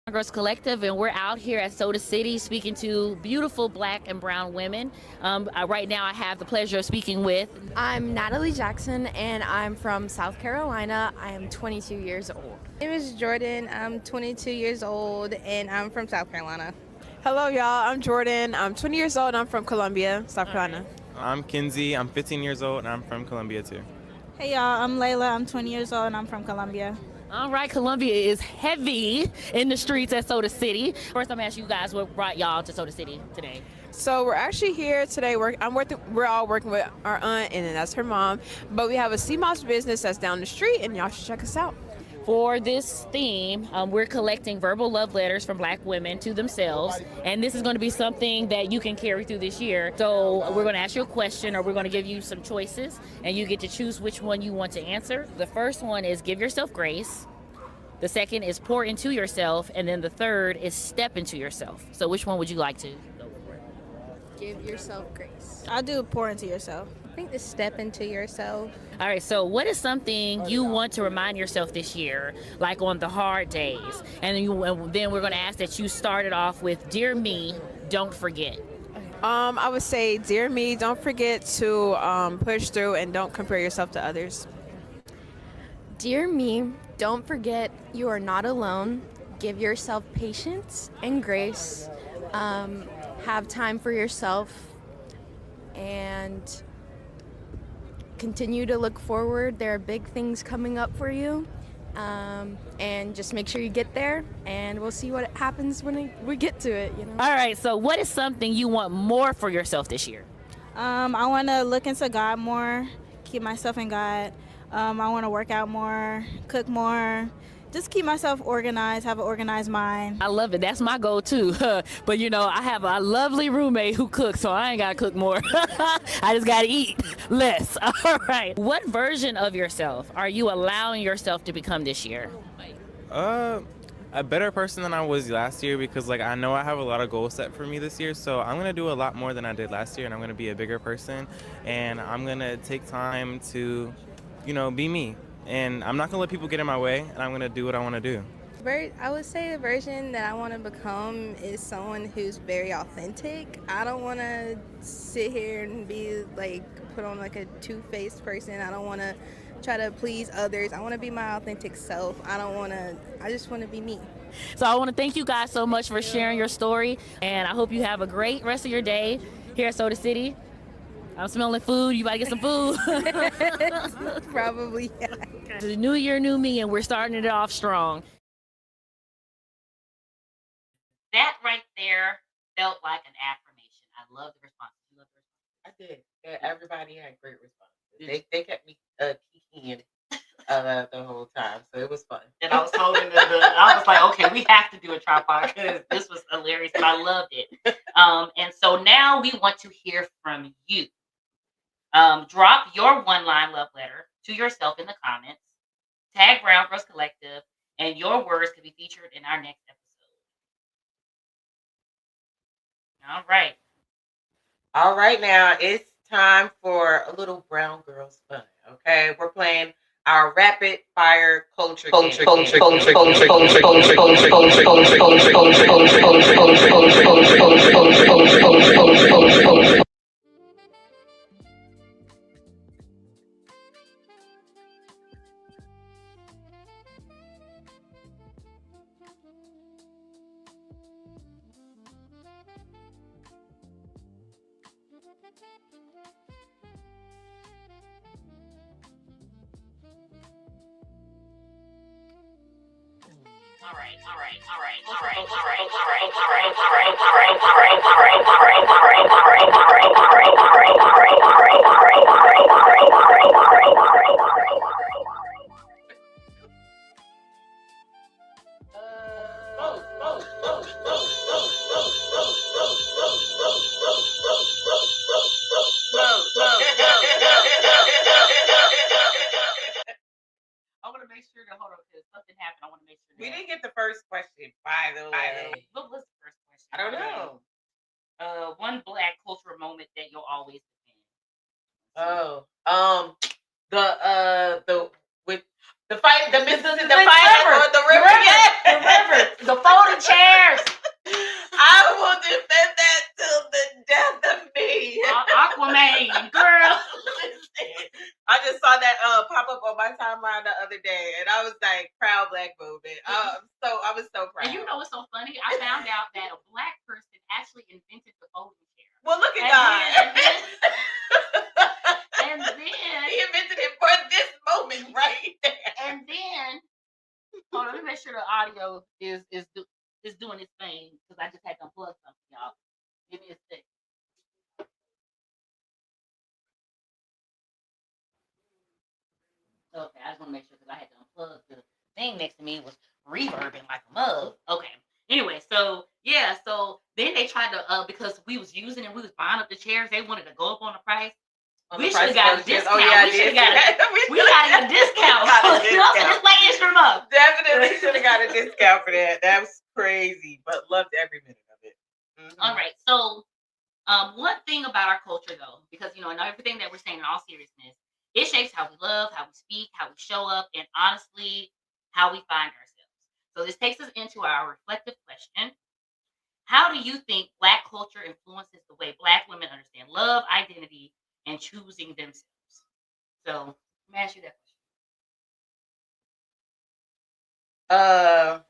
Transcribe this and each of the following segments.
BrwnGrlz Collective, and we're out here at Soda City speaking to beautiful black and brown women. Right now, I have the pleasure of speaking with. I'm Natalie Jackson, and I'm from South Carolina. I am 22 years old. My name is Jordan. I'm 22 years old, and I'm from South Carolina. Hello, y'all. I'm Jordan. I'm 20 years old. I'm from Columbia, South Carolina. I'm Kinsey. I'm 15 years old, and I'm from Columbia, too. Hey, y'all. I'm Layla. I'm 20 years old, and I'm from Columbia. All right, Columbia is heavy in the streets at Soda City. First, I'm gonna ask you guys what brought y'all to Soda City today. So we're actually here today. We're all working with our aunt, and then that's her mom. But we have a CMOS business that's down the street, and y'all should check us out. For this theme, we're collecting verbal love letters from black women to themselves, and this is going to be something that you can carry through this year. So we're going to ask you a question, or we're going to give you some choices, and you get to choose which one you want to answer. The first one is give yourself grace. The second is pour into yourself, and then the third is step into yourself. So which one would you like to go for? Give yourself grace. I'll do pour into yourself. I think to step into yourself. All right, so what is something you want to remind yourself this year, like on the hard days? And then we're going to ask that you start it off with, Dear Me, don't forget. I would say, dear me, don't forget to push through and don't compare yourself to others. Dear me, don't forget you are not alone. Give yourself patience and grace. Have time for yourself and continue to look forward. There are big things coming up for you. And just make sure you get there, and we'll see what happens when we get to it. All right, so what is something you want more for yourself this year? I want to look into God more, keep myself in God. I want to work out more, cook more, just keep myself organized, have an organized mind. I love it. That's my goal too. But I have a lovely roommate who cooks, so I ain't got to cook more. I just got to eat less. All right. What version of yourself are you allowing yourself to become this year? A better person than I was last year because, I know I have a lot of goals set for me this year, so I'm going to do a lot more than I did last year, and I'm going to be a bigger person, and I'm going to take time to, be me. And I'm not going to let people get in my way, and I'm going to do what I want to do. I would say the version that I want to become is someone who's very authentic. I don't want to sit here and be put on a two-faced person. I don't want to try to please others. I want to be my authentic self. I just want to be me. So I want to thank you guys so much for sharing your story, and I hope you have a great rest of your day here at Soda City. I'm smelling food. You about to get some food? Probably, yeah. The new year, new me, and we're starting it off strong. That right there felt like an affirmation. I love the response. You love the response? I did. Everybody had great responses. They kept me kicking the whole time, so it was fun. And I was holding I was like, okay, we have to do a tripod because this was hilarious. But I loved it. And so now we want to hear from you. Drop your one-line love letter to yourself in the comments. Tag BrwnGrlz Collective, and your words could be featured in our next episode. All right. All right, now it's time for a little Brown Girls fun. Okay, we're playing our rapid fire culture game. I want to make sure that, hold on, because something happened. I want to make sure. We didn't get the first question, by the way. What was the first question? I don't know. One black cultural moment that you'll always defend. Oh, the with the fight, the Mississippi, the fight, or the river, yes, the river. The folding chairs. I will defend that till the death of me. Aquaman, girl. Listen, I just saw that pop up on my timeline the other day, and I was like, proud Black movement. I was so proud. And you know what's so funny? I found out that a Black person actually invented the folding chair. Well, look at And God. And then He invented it for this moment right there. And then, hold on, let me make sure the audio is doing its thing because I just had to unplug something, y'all. Give me a sec. Okay, I just want to make sure because I had to unplug the thing next to me was reverbing like a mug. Okay. Anyway, so yeah, so then they tried to because we was using and we was buying up the chairs, they wanted to go up on the price. We should have got a discount. Oh, yeah, we should have got a discount. Just like Instagram up. Definitely should have got a discount for that. That was crazy, but loved every minute of it. Mm-hmm. All right. So, one thing about our culture, though, because you know, and everything that we're saying in all seriousness, it shapes how we love, how we speak, how we show up, and honestly, how we find ourselves. So, this takes us into our reflective question. How do you think Black culture influences the way Black women understand love, identity, and choosing themselves? So, let me ask you that question.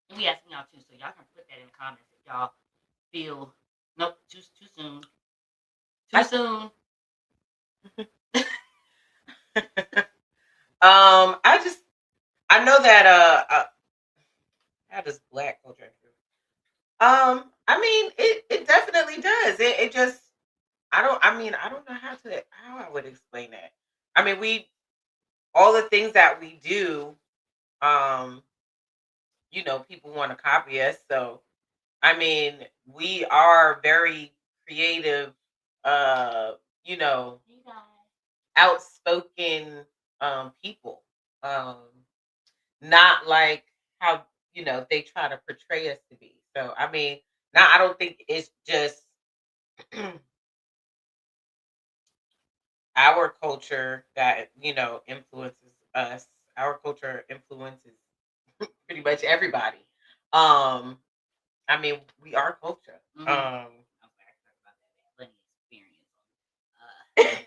And we asking y'all too, so y'all can put that in the comments if y'all feel nope, too soon. Soon. I know that how does Black culture influence? I mean it definitely does. It just I don't know how I would explain that. I mean all the things that we do, you know, people want to copy us. So I mean, we are very creative, you know, outspoken people. Not like how, you know, they try to portray us to be. So I mean, now I don't think it's just our culture that, you know, influences us. Our culture influences pretty much everybody. I mean, we are culture. Mm-hmm. I'm glad about that. Plenty experience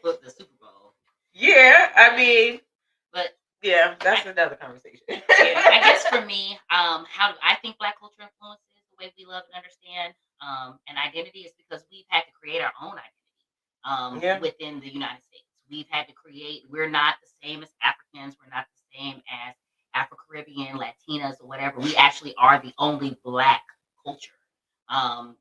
on the Super Bowl. Yeah, I mean, but yeah, that's another conversation. Yeah, I guess for me, how do I think Black culture influences the way we love and understand and identity is because we've had to create our own identity within the United States. We've had to create. We're not the same as Africans. We're not the same as Afro-Caribbean, Latinas, or whatever. We actually are the only Black culture.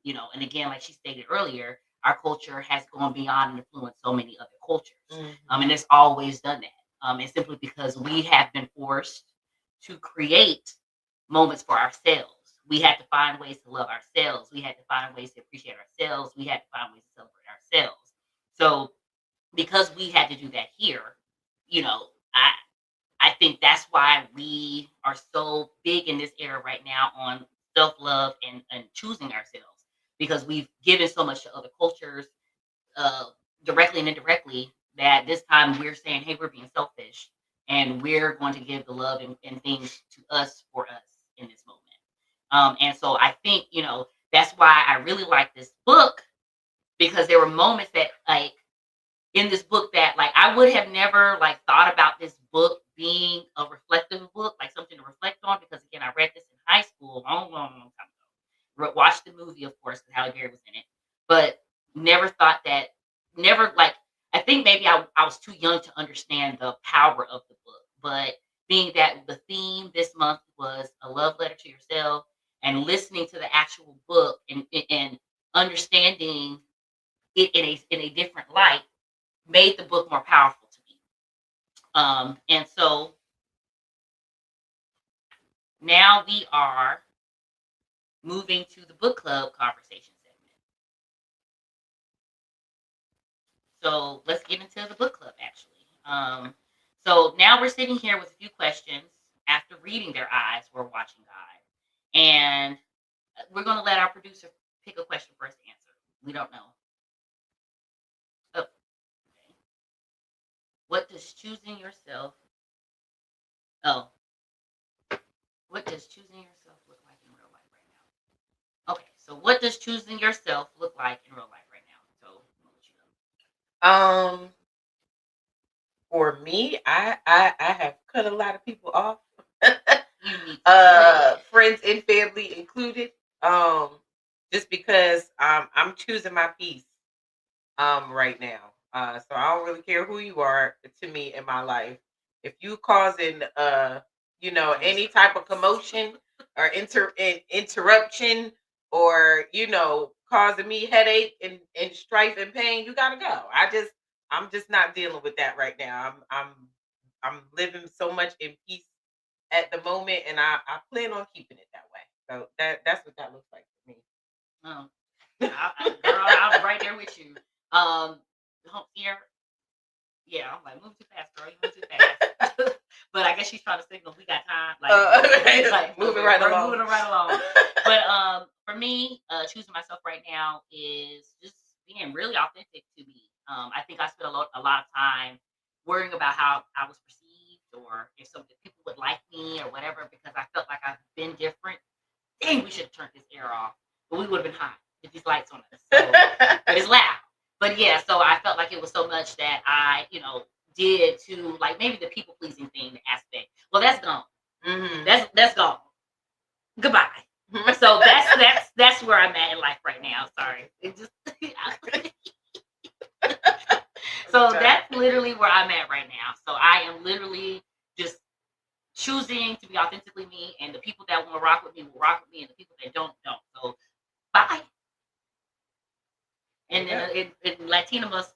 You know, and again, like she stated earlier, our culture has gone beyond and influenced so many other cultures. Mm-hmm. And it's always done that. And simply because we have been forced to create moments for ourselves. We had to find ways to love ourselves. We had to find ways to appreciate ourselves. We had to find ways to celebrate ourselves. So because we had to do that here, you know, I think that's why we are so big in this era right now on self-love and choosing ourselves, because we've given so much to other cultures, directly and indirectly, that this time we're saying, hey, we're being selfish and we're going to give the love and things to us for us in this moment. And so I think, you know, that's why I really like this book, because there were moments that, like, in this book that, like, I would have never, like, thought about this book being a reflective book, like something to reflect on, because, again, I read this in high school a long time ago. Watched the movie, of course, because Halle Berry was in it, but never thought that, I think maybe I was too young to understand the power of the book. But being that the theme this month was a love letter to yourself, and listening to the actual book and understanding it in a different light made the book more powerful to me. And so now we are moving to the book club conversation segment. So let's get into the book club, actually. So now we're sitting here with a few questions after reading their eyes, we're watching God. And we're going to let our producer pick a question for us to answer. We don't know. Oh, okay. What does choosing yourself choosing yourself look like in real life right now? Okay, so what does choosing yourself look like in real life right now? So, I'll let you know. For me, I have cut a lot of people off. You need to Friends and family included. Just because I'm choosing my peace right now. So I don't really care who you are to me in my life. If you causing any type of commotion or interruption, or causing me headache and strife and pain, you gotta go. I'm just not dealing with that right now. I'm living so much in peace at the moment, and I plan on keeping it that way. So that's what that looks like for me. Oh, girl, I'm right there with you. Here, yeah, I'm like, move too fast, girl. You move too fast. But I guess she's trying to signal we got time. Like, moving right along. Moving right along. But for me, choosing myself right now is just being really authentic to me. I think I spent a lot of time worrying about how I was perceived, or if some people would like me or whatever, because I felt like I've been different. Dang, we should have turned this air off, but we would have been hot with these lights on us. So, but it's loud. But yeah, so I felt like it was so much that I, did to, like, maybe the people pleasing thing aspect. Well, that's gone. Mm-hmm. That's gone. Goodbye. So that's where I'm at in life right now. Sorry. It just so that's literally where I'm at right now. So I am literally just choosing to be authentically me, and the people that want to rock with me will rock with me, and the people that don't. So bye. And then in Latino must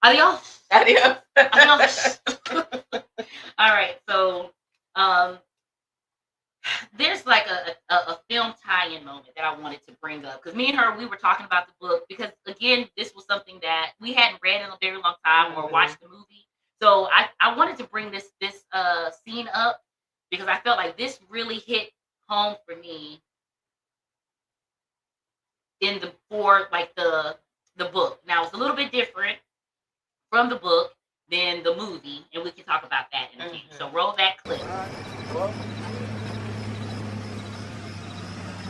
adios. Adios. Adios. All right. So there's like a film tie-in moment that I wanted to bring up, because me and her, we were talking about the book, because again, this was something that we hadn't read in a very long time or watched the movie. So I wanted to bring this scene up, because I felt like this really hit home for me in the book. Now it's a little bit different from the book than the movie, and we can talk about that in a few. So roll that clip.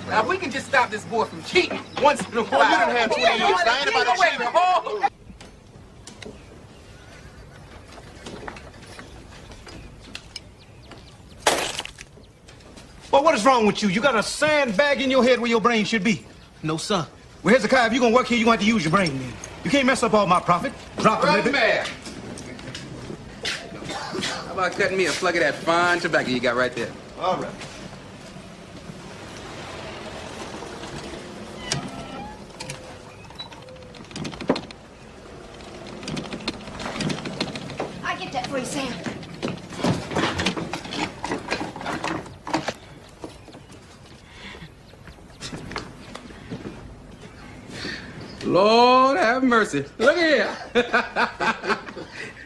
Now, if we can just stop this boy from cheating once in a while. You done had 20 years. I ain't about to cheat. Well, what is wrong with you? You got a sandbag in your head where your brain should be. No, sir. Well, Hezekiah, if you're going to work here, you're going to have to use your brain, man. You can't mess up all my profit. Drop a little bit. Man. How about cutting me a plug of that fine tobacco you got right there? All right. I get that for you, Sam. Lord have mercy. Look at here.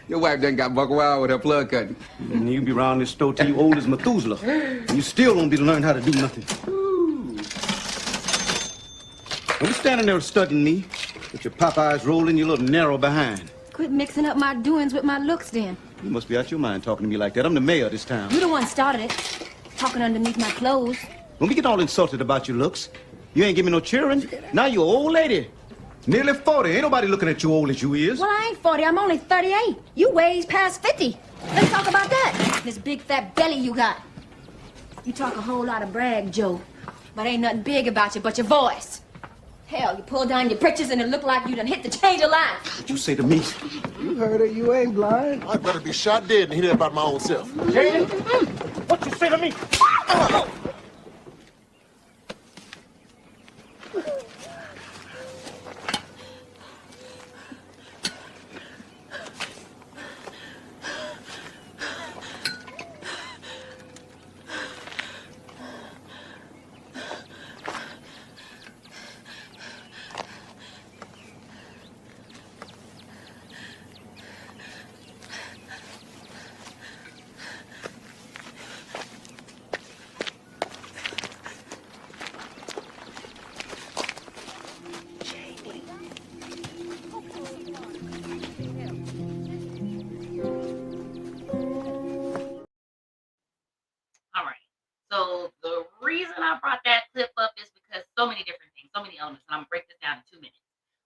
Your wife done got buck wild with her plug cutting. And you be around this store till you old as Methuselah. And you still won't be to learn how to do nothing. Ooh. Don't be standing there studying me with your pop eyes rolling your little narrow behind. Quit mixing up my doings with my looks, then. You must be out your mind talking to me like that. I'm the mayor of this town. You the one started it, talking underneath my clothes. Don't be getting all insulted about your looks. You ain't give me no cheering. Now you're an old lady. Nearly 40. Ain't nobody looking at you old as you is. Well, I ain't 40. I'm only 38. You weighs past 50. Let's talk about that. This big fat belly you got. You talk a whole lot of brag, Joe. But ain't nothing big about you but your voice. Hell, you pull down your britches and it look like you done hit the change of life. What'd you say to me? You heard it. You ain't blind. I'd better be shot dead than hear that about my own self. Jane, what you say to me? reason I brought that clip up is because so many different things, so many elements, and I'm gonna break this down in 2 minutes.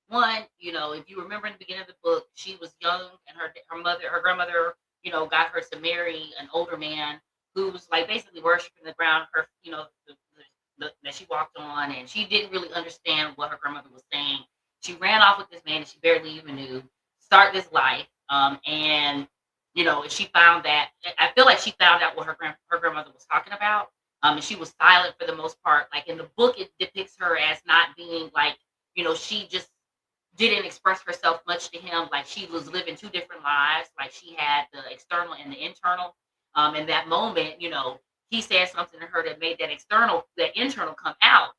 One, if you remember in the beginning of the book, she was young, and her grandmother, got her to marry an older man who was like basically worshiping the ground her, that she walked on, and she didn't really understand what her grandmother was saying. She ran off with this man that she barely even knew, start this life, and she found that I feel like she found out what her grandmother was talking about, and she was silent for the most part. Like in the book, it depicts her as not being like, she just didn't express herself much to him. Like she was living two different lives. Like she had the external and the internal. In that moment, he said something to her that made that internal come out,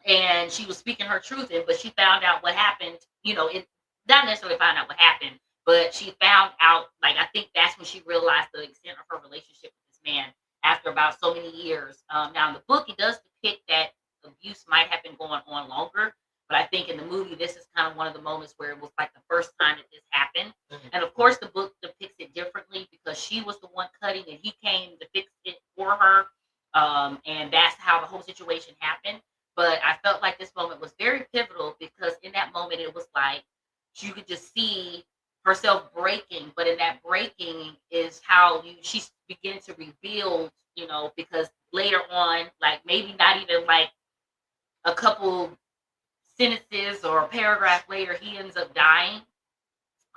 and she was speaking her truth. But she found out what happened. It not necessarily found out what happened, but she found out. Like I think that's when she realized the extent of her relationship with this man after about so many years. Now in the book, it does depict that abuse might have been going on longer. But I think in the movie, this is kind of one of the moments where it was like the first time that this happened. Mm-hmm. And of course, the book depicts it differently because she was the one cutting and he came to fix it for her. And that's how the whole situation happened. But I felt like this moment was very pivotal because in that moment, it was like you could just see herself breaking. But in that breaking is how she began to rebuild, because later on, like maybe not even like a couple sentences or a paragraph later, he ends up dying.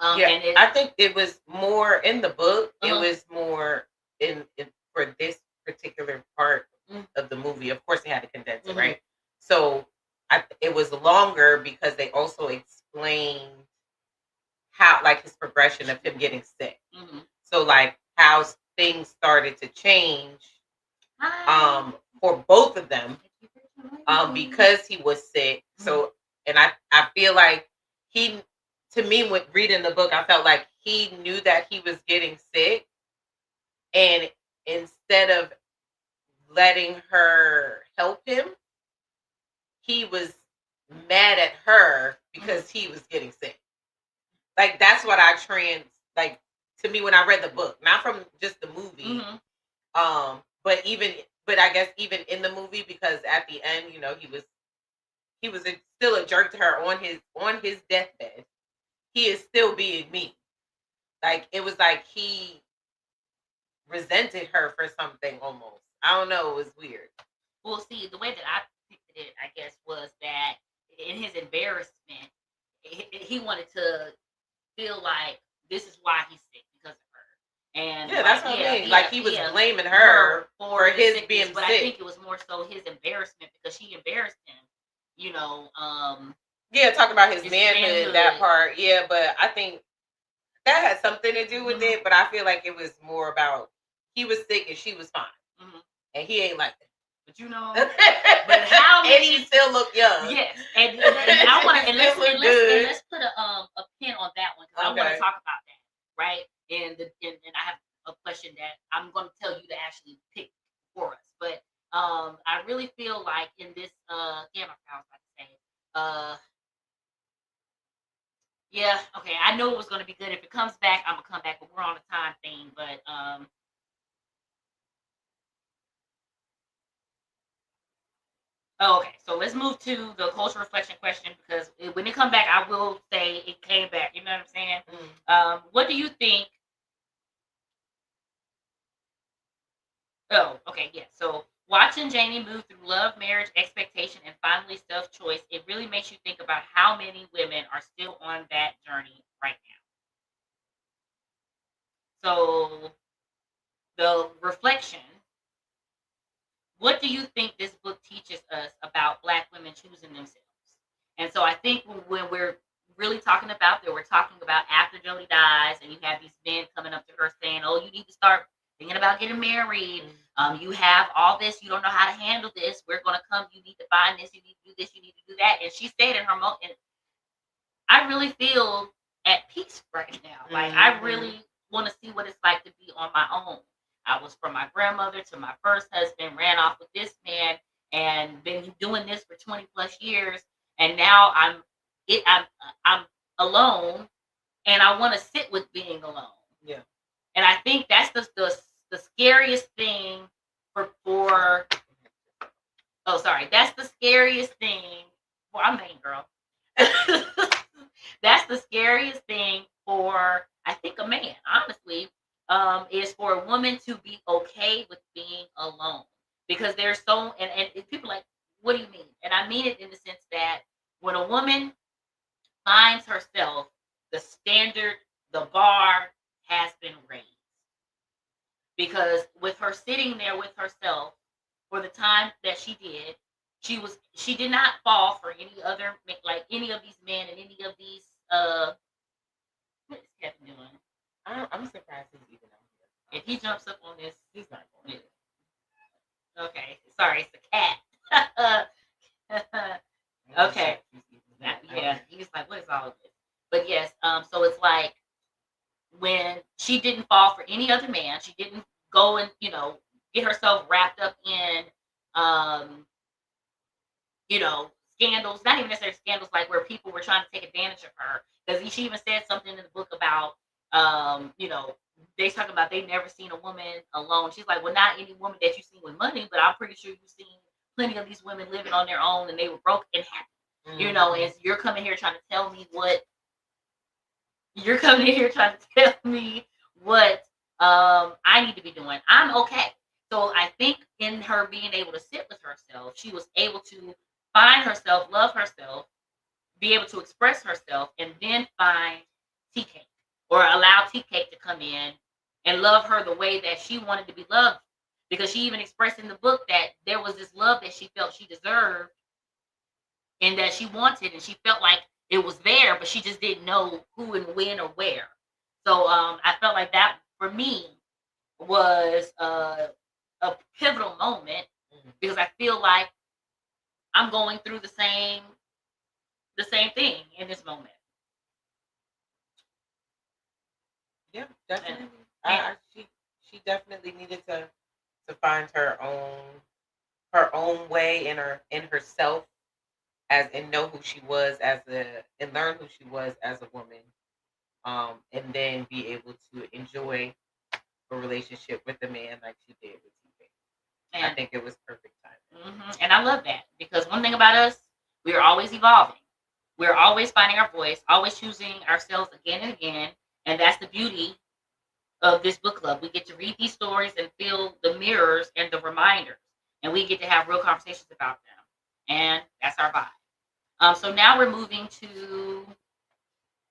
I think it was more in the book. It was more in for this particular part of the movie. Of course, they had to condense it, right? So it was longer because they also explained how, like, his progression of him getting sick. So, like, how things started to change for both of them because he was sick. So, and I feel like to me, when reading the book, I felt like he knew that he was getting sick, and instead of letting her help him, he was mad at her because he was getting sick. Like that's what like to me when I read the book, not from just the movie, but I guess even in the movie, because at the end, he was still a jerk to her on his deathbed. He is still being mean. Like it was like he resented her for something almost. I don't know. It was weird. Well, see, the way that I pictured it, I guess, was that in his embarrassment, he wanted to feel like this is why he's sick because of her. And yeah, that's what I mean. Like he was blaming her for his sickness, being but sick. I think it was more so his embarrassment because she embarrassed him. Yeah, talking about his manhood, that part. Yeah, but I think that had something to do with it. But I feel like it was more about he was sick and she was fine, and he ain't like that. But but how many? And he still look young. Yes, and I want to let's put a pin on that one because I want to talk about that, right? And I have a question that I'm going to tell you to actually pick for us, but I really feel like in this I was about to say yeah, okay, I know it was going to be good. If it comes back, I'm gonna come back, but we're on a time thing, but okay, so let's move to the cultural reflection question because when it come back, I will say it came back. You know what I'm saying? What do you think? Oh, okay, yeah. So watching Janie move through love, marriage, expectation, and finally self-choice, it really makes you think about how many women are still on that journey right now. So the reflection. What do you think this book teaches us about Black women choosing themselves? And so I think when we're really talking about that, we're talking about after Jody dies and you have these men coming up to her saying, oh, you need to start thinking about getting married. You have all this. You don't know how to handle this. We're going to come. You need to find this. You need to do this. You need to do that. And she said in her moment, I really feel at peace right now. Like I really want to see what it's like to be on my own. I was from my grandmother to my first husband, ran off with this man, and been doing this for 20 plus years. And now I'm alone, and I want to sit with being alone. Yeah. And I think that's the scariest thing for Oh, sorry. That's the scariest thing. Well, I'm main girl. That's the scariest thing for, I think, a man, honestly, is for a woman to be okay with being alone. Because there's so, and people are like, what do you mean? And I mean it in the sense that when a woman finds herself, the standard, the bar has been raised. Because with her sitting there with herself for the time that she did, she did not fall for any other, like any of these men and any of these what is Kevin doing? I'm surprised he's even out here. If he jumps up on this, he's not going to. Okay, sorry, it's a cat. Okay. Yeah, he's like, what is all of this? But yes, so it's like when she didn't fall for any other man, she didn't go and, get herself wrapped up in scandals, not even necessarily scandals, like where people were trying to take advantage of her. Because she even said something in the book about, they talking about they never seen a woman alone. She's like, well, not any woman that you've seen with money, but I'm pretty sure you've seen plenty of these women living on their own and they were broke and happy. Mm-hmm. And you're coming here trying to tell me what I need to be doing. I'm okay. So I think in her being able to sit with herself, she was able to find herself, love herself, be able to express herself, and then find Tea Cake, or allow Tea Cake to come in and love her the way that she wanted to be loved. Because she even expressed in the book that there was this love that she felt she deserved and that she wanted, and she felt like it was there, but she just didn't know who and when or where. So I felt like that for me was a pivotal moment, because I feel like I'm going through the same thing in this moment. Yeah, definitely. She definitely needed to find her own way in herself, and know who she was and learn who she was as a woman, and then be able to enjoy a relationship with a man like she did with TV. I think it was perfect timing. And I love that, because one thing about us, we are always evolving. We're always finding our voice, always choosing ourselves again and again, and that's the beauty of this book club. We get to read these stories and feel the mirrors and the reminders, and we get to have real conversations about them, and that's our vibe. So now we're moving to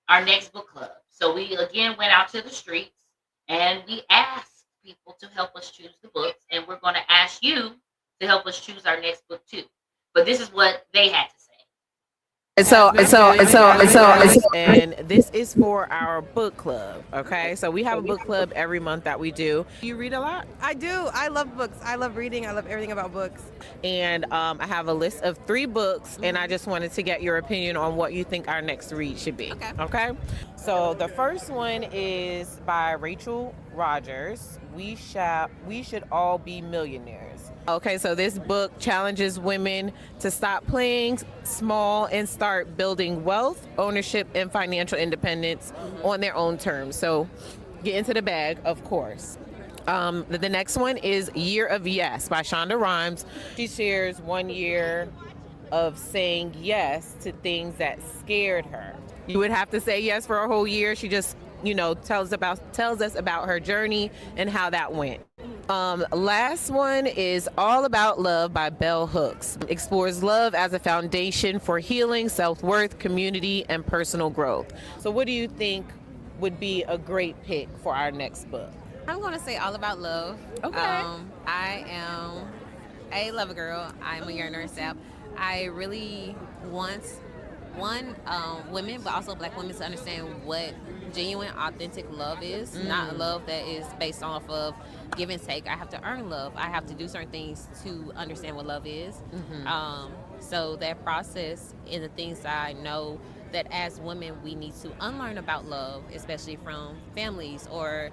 our next book club. So we again went out to the streets and we asked people to help us choose the books, and we're going to ask you to help us choose our next book too. But this is what they had to say. And this is for our book club. Okay, so we have a book club every month that we do. You read a lot? I do. I love books. I love reading. I love everything about books. And I have a list of 3 books, and I just wanted to get your opinion on what you think our next read should be. Okay. So the first one is by Rachel Rogers. We should all be millionaires. Okay, so this book challenges women to stop playing small and start building wealth, ownership, and financial independence on their own terms. So get into the bag, of course. The next one is Year of Yes by Shonda Rhimes. She shares 1 year of saying yes to things that scared her. You would have to say yes for a whole year. She just, tells us about her journey and how that went. Last one is All About Love by Bell Hooks. Explores love as a foundation for healing, self-worth, community, and personal growth. So what do you think would be a great pick for our next book? I'm going to say All About Love. Okay. I am a lover girl. I'm a yearner herself. I really want women, but also Black women, to understand what genuine, authentic love is. Not love that is based off of give and take. I have to earn love. I have to do certain things to understand what love is. So that process and the things that I know that as women we need to unlearn about love, especially from families or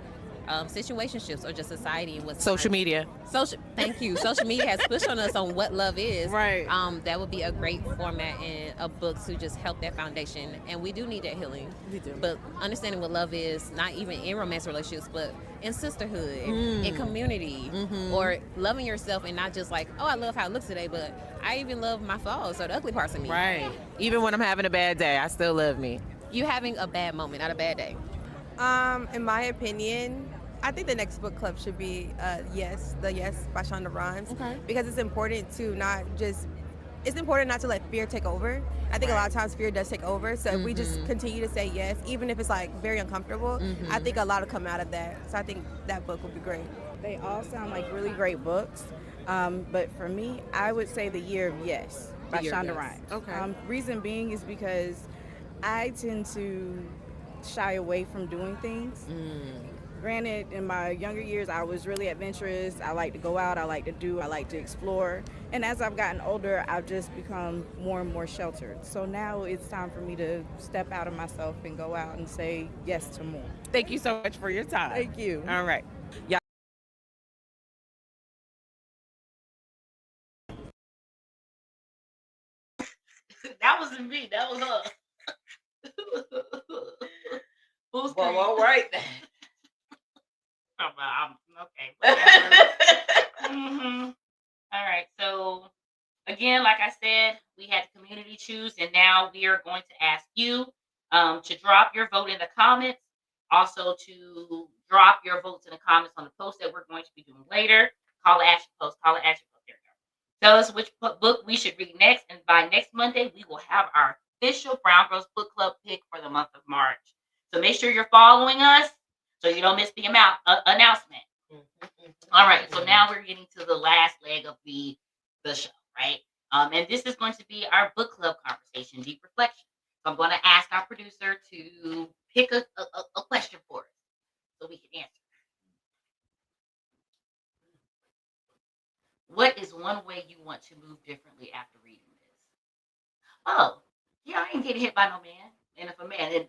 situationships or just society and what's Social media. Thank you. Social media has pushed on us on what love is. Right. That would be a great format in a book to just help that foundation. And we do need that healing. We do. But understanding what love is, not even in romantic relationships, but in sisterhood, Mm. in community, Mhm. or loving yourself and not just like, oh, I love how it looks today, but I even love my flaws or the ugly parts of me. Right. Even when I'm having a bad day, I still love me. You having a bad moment, not a bad day. In my opinion, I think the next book club should be Yes, the Yes by Shonda Rhimes. Okay. Because it's important to not just, it's important not to let fear take over. I think a lot of times fear does take over. So if we just continue to say yes, even if it's like very uncomfortable, I think a lot will come out of that. So I think that book would be great. They all sound like really great books. But for me, I would say The Year of Yes by The Year of Shonda Yes. Rhimes. Okay. Reason being is because I tend to shy away from doing things. Granted, in my younger years, I was really adventurous. I like to go out, I like to explore. And as I've gotten older, I've just become more and more sheltered. So now it's time for me to step out of myself and go out and say yes to more. Thank you so much for your time. Thank you. All right. Yeah. That wasn't me. That was her. Who's Well, all right then. Okay. Whatever. All right. So again, like I said, we had the community choose, and now we are going to ask you to drop your vote in the comments. Also to drop your votes in the comments on the post that we're going to be doing later. Call to action post. Call to action post. There we go. Tell us which book we should read next, and by next Monday we will have our official Brown Girls Book Club pick for the month of March. So make sure you're following us so you don't miss the announcement. All right, so now we're getting to the last leg of the show, right? And this is going to be our book club conversation, deep reflection. So I'm going to ask our producer to pick a question for us so we can answer. What is one way you want to move differently after reading this? Oh, yeah, I ain't getting hit by no man. And if a man,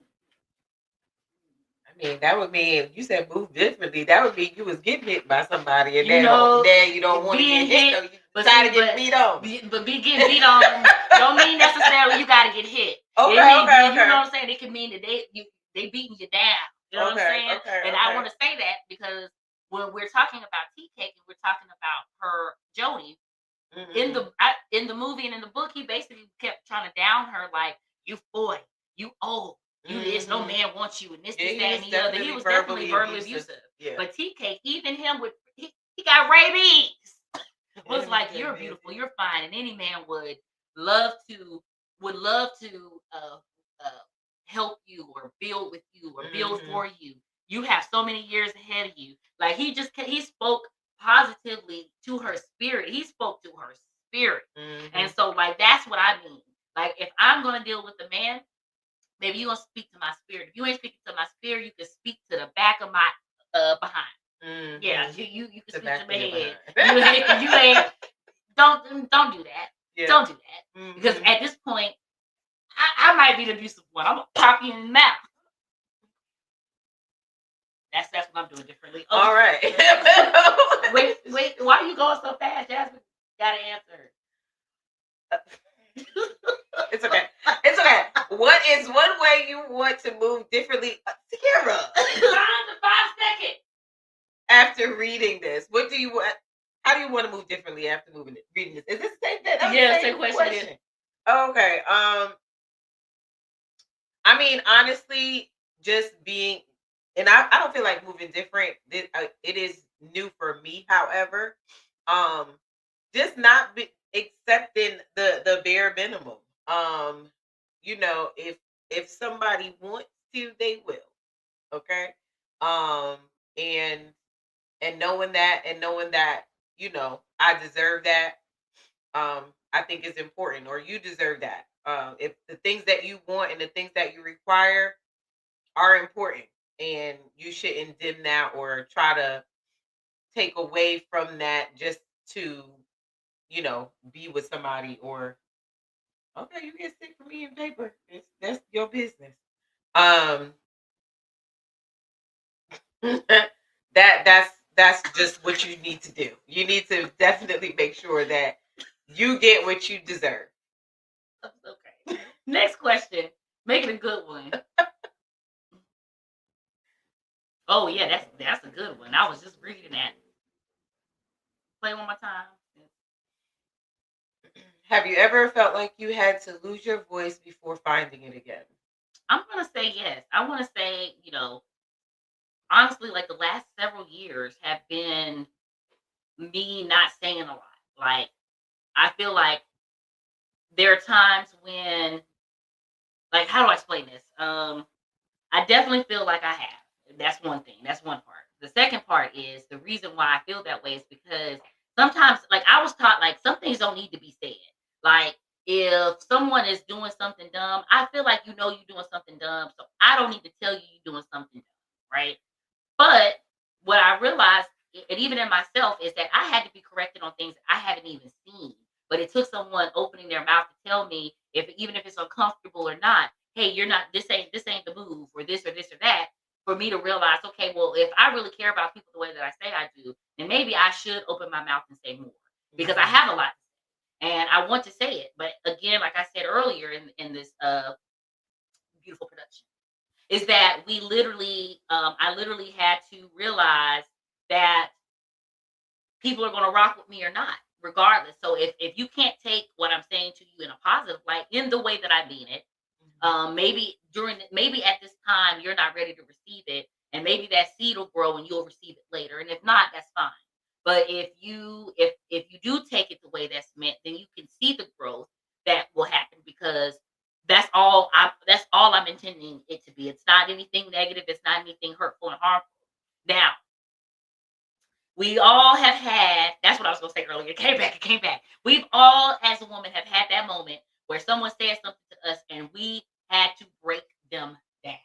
I mean, that would mean you said move differently. That would mean you was getting hit by somebody, and you then know, you don't want to get hit. So you decided to get beat on. But getting beat on don't mean necessarily you got to get hit. Okay, it means, okay. You know what I'm saying? It can mean that they beating you down. You know what I'm saying? And I want to say that because when we're talking about tea cake and we're talking about her Jody in the movie and in the book, he basically kept trying to down her like, you boy, you old. You this, no man wants you, and this, that, and the other. He was definitely verbally abusive. Yeah. But Tea Cake, even him with he got rabies. Was like, you're beautiful, you're fine, and any man would love to help you or build with you or build for you. You have so many years ahead of you. Like he spoke positively to her spirit. He spoke to her spirit, and so like that's what I mean. Like if I'm gonna deal with a man, maybe you're gonna speak to my spirit. If you ain't speaking to my spirit, you can speak to the back of my behind. Yeah, you can speak to my head. You ain't don't do that. Yeah. Don't do that. Because at this point, I might be the abusive one. I'm gonna pop you in the mouth. That's what I'm doing differently. Okay. All right. wait, why are you going so fast, Jasmine? Gotta answer. It's okay. It's okay. What is one way you want to move differently, Sierra? 5 seconds. After reading this, what do you want? How do you want to move differently after reading this? Is this the same thing? Yeah, same question. Okay. I mean, honestly, just being, and I don't feel like moving different. It is new for me. However, just not accepting the bare minimum. You know, if somebody wants to, they will. Okay. And knowing that, you know, I deserve that. I think is important, or you deserve that. If the things that you want and the things that you require are important, and you shouldn't dim that or try to take away from that just to, you know, be with somebody. Or okay, you get sick for me in paper. That's your business. That's just what you need to do. You need to definitely make sure that you get what you deserve. Okay. Next question. Make it a good one. Oh yeah, that's a good one. I was just reading that. Play one more time. Have you ever felt like you had to lose your voice before finding it again? I'm gonna say yes. I want to say, honestly, like the last several years have been me not saying a lot. Like I feel like there are times when, like, how do I explain this? I definitely feel like I have. That's one thing. That's one part. The second part is the reason why I feel that way is because sometimes, like, I was taught, like, some things don't need to be said. Like, if someone is doing something dumb, I feel like you're doing something dumb, so I don't need to tell you you're doing something dumb, right? But what I realized, and even in myself, is that I had to be corrected on things I haven't even seen. But it took someone opening their mouth to tell me, if even if it's uncomfortable or not, hey, you're not, this ain't the move, or this or that, for me to realize, okay, well, if I really care about people the way that I say I do, then maybe I should open my mouth and say more, because I have a lot to say and I want to say it. But again, like I said earlier in this beautiful production, is that we literally, I literally had to realize that people are going to rock with me or not, regardless. So if you can't take what I'm saying to you in a positive light, in the way that I mean it, maybe at this time you're not ready to receive it, and maybe that seed will grow and you'll receive it later. And if not, that's fine. But if you do take it the way that's meant, then you can see the growth that will happen, because that's all I'm intending it to be. It's not anything negative. It's not anything hurtful and harmful. Now, we all have had, that's what I was going to say earlier. It came back. We've all, as a woman, have had that moment where someone said something to us and we had to break them down.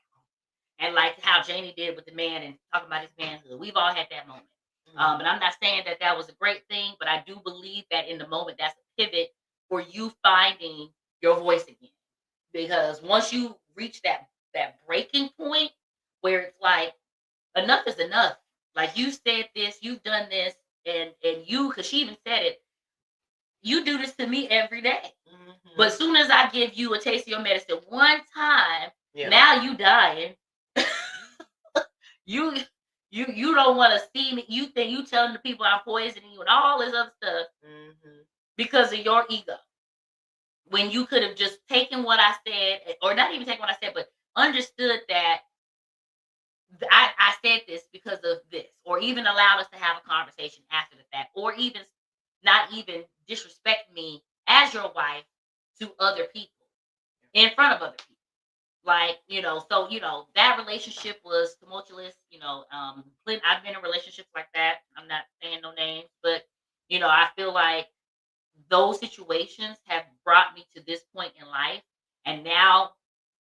And like how Janie did with the man and talking about his manhood, we've all had that moment. But I'm not saying that that was a great thing, but I do believe that in the moment, that's a pivot for you finding your voice again. Because once you reach that breaking point where it's like, enough is enough. Like, you said this, you've done this, and you, because she even said it, you do this to me every day. But as soon as I give you a taste of your medicine one time, now you dying. You don't want to see me. You think you telling the people I'm poisoning you and all this other stuff because of your ego. When you could have just taken what I said, or not even taken what I said, but understood that I said this because of this, or even allowed us to have a conversation after the fact, or even not even disrespect me as your wife to other people, in front of other people. Like, so, that relationship was tumultuous. I've been in relationships like that. I'm not saying no names, but, I feel like those situations have brought me to this point in life. And now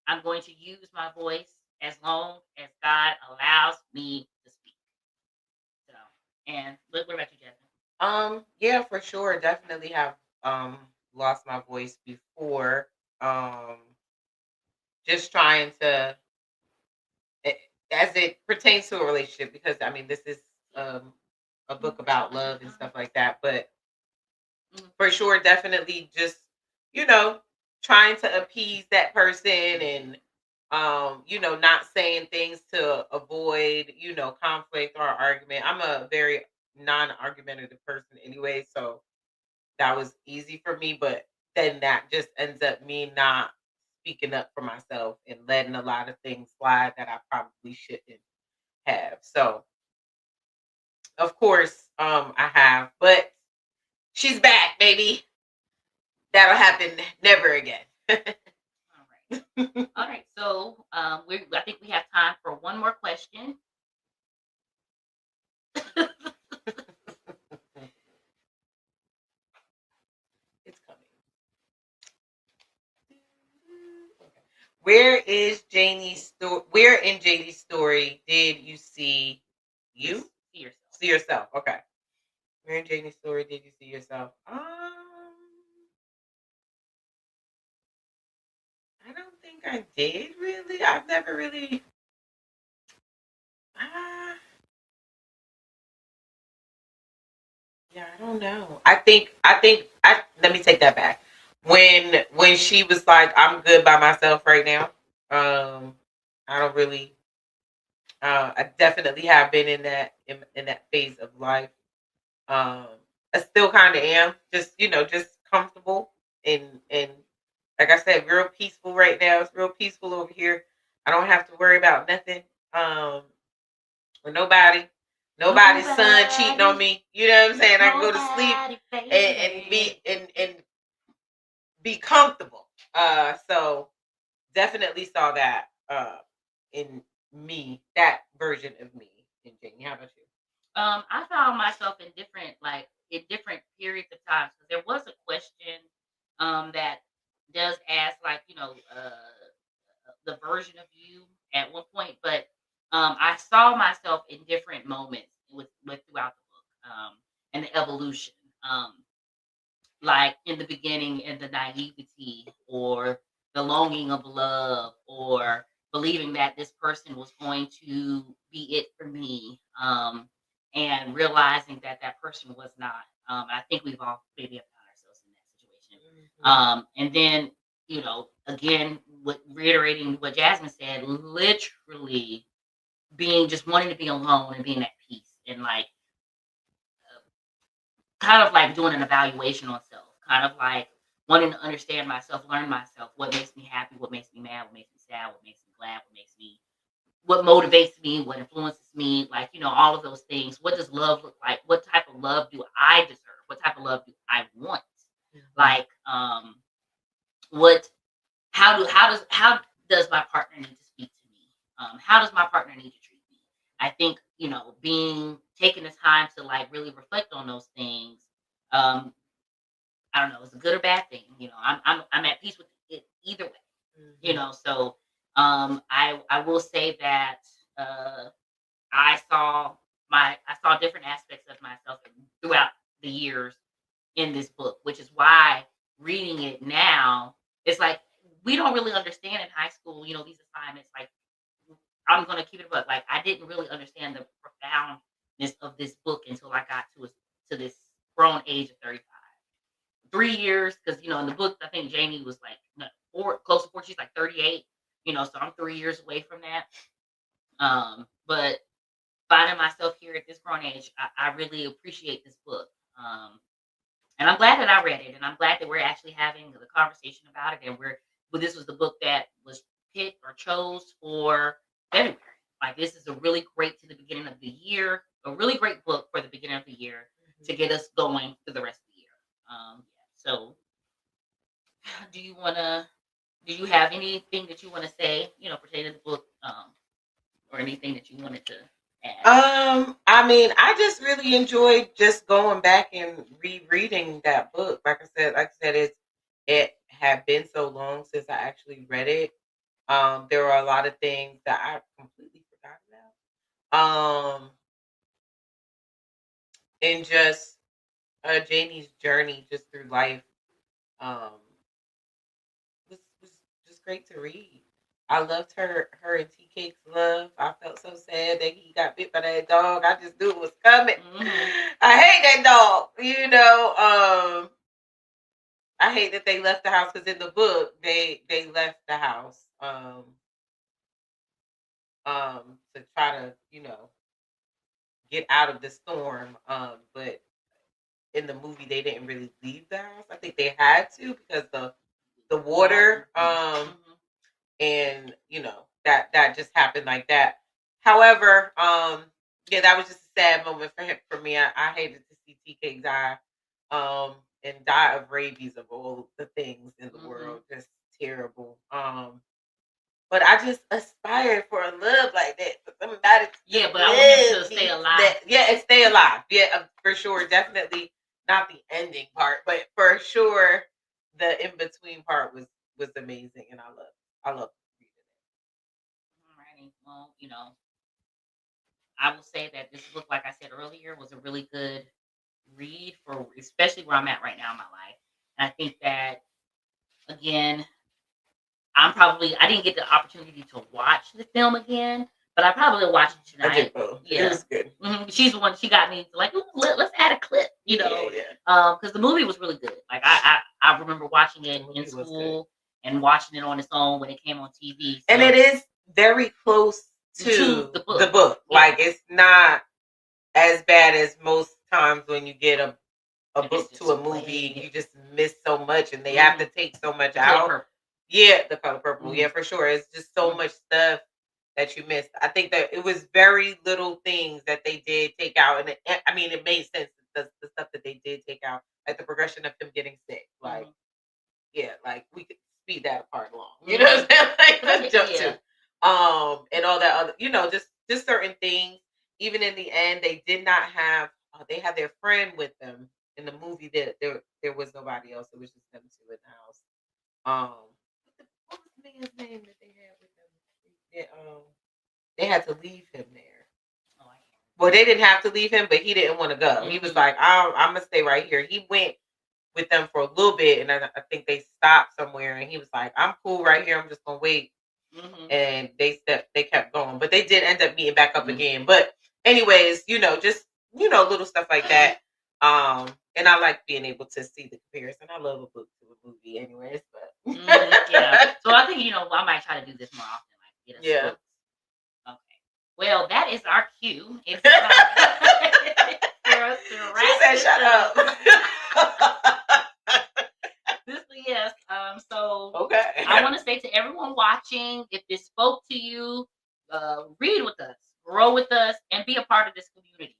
I'm going to use my voice as long as God allows me to speak. So, and what about you, Jasmine? Yeah, for sure. Definitely have lost my voice before. Just trying to, as it pertains to a relationship, because I mean, this is a book about love and stuff like that. But for sure, definitely just, trying to appease that person and, not saying things to avoid, conflict or argument. I'm a very non-argumentative person anyway, so that was easy for me. But then that just ends up me not speaking up for myself and letting a lot of things slide that I probably shouldn't have. So, of course, I have, but she's back, baby. That'll happen never again. All right. So, I think we have time for one more question. It's coming. Where is Janie's story? Where in Janie's story did you see you? See yourself. Okay. Where in Janie's story did you see yourself? I don't think I did really. I've never really. Yeah, I don't know. Let me take that back. When she was like, I'm good by myself right now. I don't really I definitely have been in that phase of life. Um I still kind of am. Just, just comfortable and like I said, real peaceful right now. It's real peaceful over here. I don't have to worry about nothing. Or nobody's son cheating on me. You know what I'm saying? I can go to sleep and be comfortable. So definitely saw that in me, that version of me. And Jamie, how about you? I found myself in different periods of time. So there was a question that does ask the version of you at one point, but I saw myself in different moments with throughout the book, and the evolution. Um, like in the beginning, in the naivety or the longing of love, or believing that this person was going to be it for me, and realizing that that person was not. I think we've all maybe have found ourselves in that situation. And then, again, reiterating what Jasmine said, literally being just wanting to be alone and being at peace, and like kind of like doing an evaluation on self, kind of like wanting to understand myself, learn myself, what makes me happy, what makes me mad, what makes me sad, what makes me glad, what motivates me, what influences me, like, all of those things. What does love look like? What type of love do I deserve? What type of love do I want? Like, what, how does my partner need to speak to me? How does my partner need to treat me? I think, taking the time to like really reflect on those things. I don't know, it's a good or bad thing. I'm at peace with it either way. So I will say that I saw different aspects of myself throughout the years in this book, which is why reading it now, it's like we don't really understand in high school, these assignments. Like, I'm gonna keep it, but like I didn't really understand the profoundness of this book until I got to this grown age of 35. 3 years, because in the book I think Jamie was like close to 4. She's like 38. So I'm 3 years away from that. But finding myself here at this grown age, I really appreciate this book. And I'm glad that I read it, and I'm glad that we're actually having the conversation about it. And this was the book that was picked or chose for February. Like, this is a really great to the beginning of the year, a really great book for the beginning of the year to get us going through the rest of the year. So, do you have anything that you want to say, pertaining to the book, or anything that you wanted to add? I mean, I just really enjoyed just going back and rereading that book. Like I said, it had been so long since I actually read it. There were a lot of things that I completely forgot about. And just Janie's journey just through life was just great to read. I loved her and T Cake's love. I felt so sad that he got bit by that dog. I just knew it was coming. I hate that dog. I hate that they left the house, because in the book they left the house to try to get out of the storm. But in the movie they didn't really leave the house. I think they had to, because the water and that just happened like that. However, yeah, that was just a sad moment for me. I hated to see TK die and die of rabies, of all the things in the world. Just terrible. But I just aspired for a love like that, for somebody but I want him to stay alive. and stay alive. Yeah, for sure. Definitely not the ending part, but for sure the in between part was amazing, and I love reading Alrighty. Well, I will say that this book, like I said earlier, was a really good read for especially where I'm at right now in my life. And I think that, again, I didn't get the opportunity to watch the film again, but I probably will watch it tonight. I did both. Yeah, It was good. She's the one. She got me like, ooh, let's add a clip. You know, because the movie was really good. Like I remember watching it in school and watching it on its own when it came on TV. So. And it is very close to the book. Yeah. Like it's not as bad as most times when you get a book to a movie. You just miss so much, and they have to take so much out. Yeah, The Color Purple. Yeah, for sure. It's just so much stuff that you missed. I think that it was very little things that they did take out, and it made sense. The stuff that they did take out, like the progression of him getting sick, like like we could speed that apart along. You know what I'm saying? Like let's jump to, and all that other, just certain things. Even in the end, they did not have. They had their friend with them in the movie. That there was nobody else. It was just them two in the house. What was the man's name that they had with them? They had to leave him there. Well, they didn't have to leave him, but he didn't want to go. He was like, I'm going to stay right here. He went with them for a little bit, and I think they stopped somewhere, and he was like, I'm cool right here. I'm just going to wait. And they kept going. But they did end up meeting back up again. But anyways, just, little stuff like that. And I like being able to see the comparison. I love a book to a movie anyways. But yeah. So I think, I might try to do this more often. Like get us books. Well, that is our cue. It's for us to wrap. She said, "Shut up." Yes. So okay. I want to say to everyone watching, if this spoke to you, read with us, grow with us, and be a part of this community.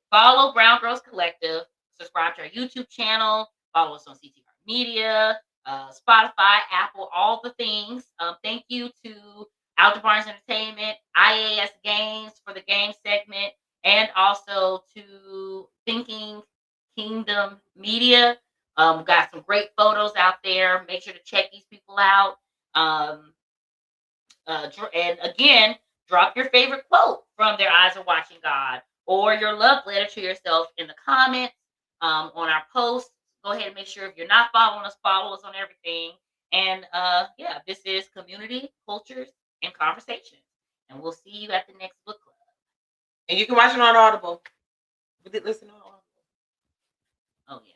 Follow BrwnGrlz Collective. Subscribe to our YouTube channel. Follow us on CTR Media, Spotify, Apple, all the things. Thank you to Out the Barnes Entertainment, IAS Games for the game segment, and also to Thinking Kingdom Media. We've got some great photos out there. Make sure to check these people out. And again, drop your favorite quote from Their Eyes Are Watching God or your love letter to yourself in the comments on our posts. Go ahead and make sure if you're not following us, follow us on everything. And this is Community, Cultures, and Conversation. And we'll see you at the next book club. And you can watch it on Audible. We did listen on Audible. Oh, yeah.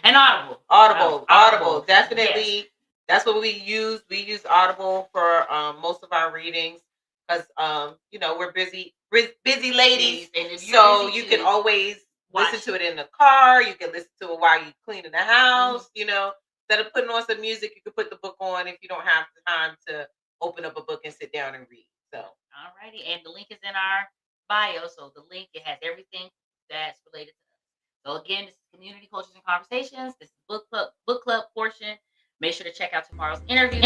And Audible. Audible. Definitely. Yes. That's what we use. We use Audible for most of our readings because, we're busy ladies. So you can always listen to it in the car. You can listen to it while you're cleaning the house. Instead of putting on some music, you can put the book on if you don't have the time to open up a book and sit down and read. So, alrighty, and the link is in our bio. So the link, it has everything that's related to us. So again, this is Community, Cultures, and Conversations. This is book club portion. Make sure to check out tomorrow's interview.